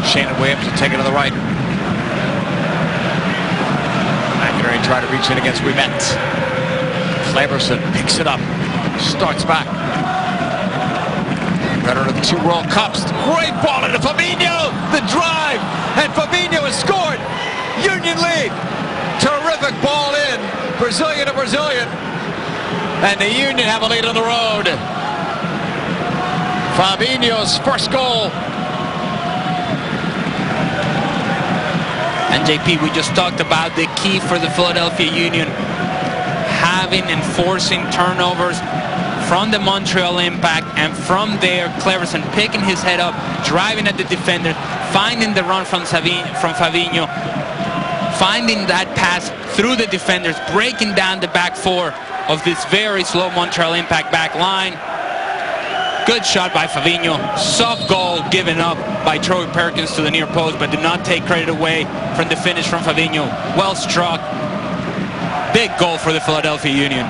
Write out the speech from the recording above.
Shannon Williams will take it to the right. McInerney tried to reach in against Ouimet. Kleberson picks it up, starts back. Veteran of the 2 World Cups. Great ball into Fabinho. The drive, and Fabinho has scored. Union lead. Terrific ball in. Brazilian to Brazilian. And the Union have a lead on the road. Fabinho's first goal. And JP, we just talked about the key for the Philadelphia Union, having and forcing turnovers from the Montreal Impact, and from there Kleberson picking his head up, driving at the defender, finding the run from Fabinho, finding that pass through the defenders, breaking down the back 4 of this very slow Montreal Impact back line. Good shot by Fabinho. Soft goal given up by Troy Perkins to the near post, but did not take credit away from the finish from Fabinho. Well struck. Big goal for the Philadelphia Union.